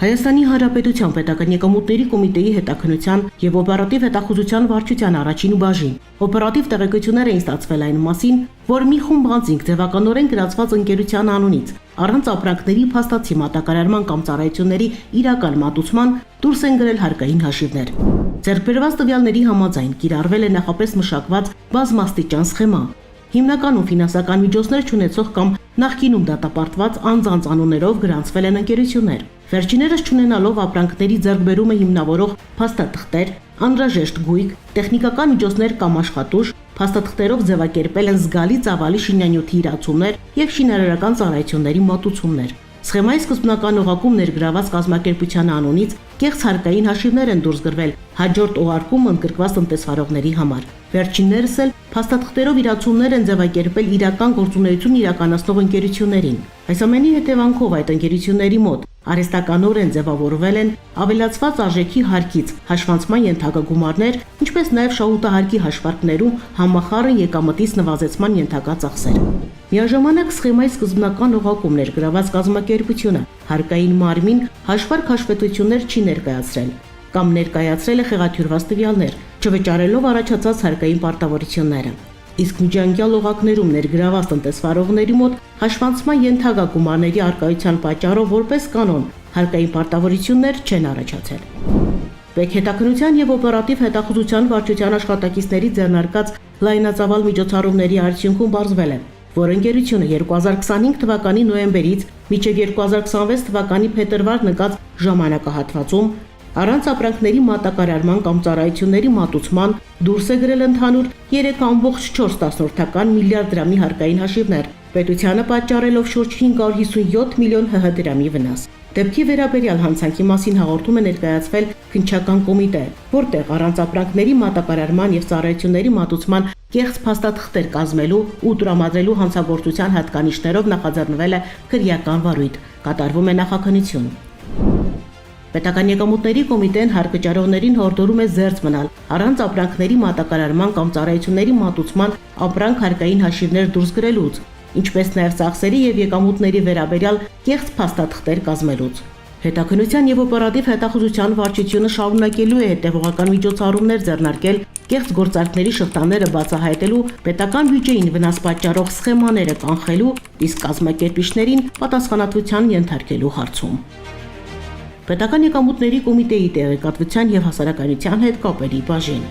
Հայաստանի Հանրապետության պետական եկամուտների կոմիտեի հետաքննության եւ օպերատիվ հետախուզության վարչության առաջին բաժին օպերատիվ տեղեկություններ էին ստացվել այն մասին, որ մի խումբ անձինք ձևականորեն գրանցված ընկերության անունից առանց ապրանքների փաստացի մատակարարման կամ ծառայությունների իրական մատուցման դուրս են գրել հարկային հաշիվներ։ Ձեռքբերված տվյալների համաձայն կիրառվել է նախապես մշակված բազմաստիճան սխեմա, հիմնականում ֆինանսական միջոցներ չունեցող կամ նախկինում դատապարտված անձանց անուններով գրանցվել են ընկերություններ։ Վերջիներս չունենալով ապրանքների ձեռքբերումը հիմնավորող փաստաթղթեր, անհրաժեշտ գույք, տեխնիկական միջոցներ կամ աշխատուժ, փաստաթղթերով ձևակերպել են զգալի ծավալի շինանյութի իրացումներ եւ շինարարական ծառայությունների մատուցումներ։ Սխեմայի սկզբնական օղակում ներգրաված կազմակերպության անունից կեղծ հարկային հաշիվներ են դուրս գրվել հաջորդ օղարկում ընդգրկված տնտեսվարողների համար։ Վերջիններս էլ փաստաթղթերով իրացումներ են ձևակերպել իրական գործունեություն իրականացնող ընկերություններին։ Այս ամենի հետևանքով այդ ընկերությունների մոտ արհեստականորեն ձևավորվել են ավելացված արժեքի հարկից հաշվանցման ենթակա գումարներ, ինչպես նաև շահութահարկի հաշվարկներում համախառն եկամտից նվազեցման ենթակա ծախսեր։ Միաժամանակ սխեմայի սկզբնական օղակում ներգրաված կազմակերպությունը հարկային մարմին հաշվարկ հաշվետվություններ չի ներկայացրել կամ ներկայացրել է խեղաթյուրված տվյալներ, չվճարելով առաջացած հարկային պարտավորությունները։ Իսկ միջանկյալ օղակներում ներգրաված տնտեսվարողների մոտ հաշվանցման ենթակա գումարների արկայության պատճառով որպես կանոն հարկային պարտավորություններ չեն առաջացել։ Պետհետաքննության եւ օպերատիվ հետախուզության վարչության աշխատակիցների ձեռնարկած լայնածավալ միջոցառումների արդյունքում պարզվել է, որ ընկերությունը 2025 թվականի նոյեմբերից մինչև 2026 թվականի փետրվար նկած ժամանակահատվածում առանց ապրանքների մատակարարման կամ ծառայությունների մատուցման դուրս է գրել ընդհանուր 3.4 միլիարդ դրամի հարկային հաշիվներ, պետությանը պատճառելով շուրջ 557 միլիոն ՀՀ դրամի վնաս։ Դեպքի վերաբերյալ հանցանքի մասին հաղորդում է ներկայացվել քննչական կոմիտե, որտեղ առանց ապրանքների մատակարարման եւ ծառայությունների մատուցման կեղծ փաստաթղթեր կազմելու ու տրամադրելու հանցագործության հատկանիշներով նախաձեռնվել է քրեական վարույթ, կատարվում է նախաքննություն։ Պետական եկամուտների կոմիտեն հարկճարողներին հորդորում է զերծ մնալ առանց ապրանքների մատակարարման կամ ծառայությունների մատուցման ապրանք հարկային հաշիվներ դուրս գրելուց, ինչպես նաև ծախսերի եւ եկամուտների վերաբերյալ կեղծ փաստաթղթեր կազմելուց։ Հետաքննության եւ օպերատիվ հետախուզության վարչությունը շարունակելու է հետևողական միջոցառումներ ձեռնարկել կեղծ գործարքների շղթաները բացահայտելու, պետական բյուջեին վնաս պատճառող սխեմաները կանխելու, իսկ կազմակերպիչներին պատասխանատվության ենթարկելու հարցում։ Պետական եկամուտների կոմիտեի տեղեկատվության եւ հասարակայնության հետ կապերի բաժին։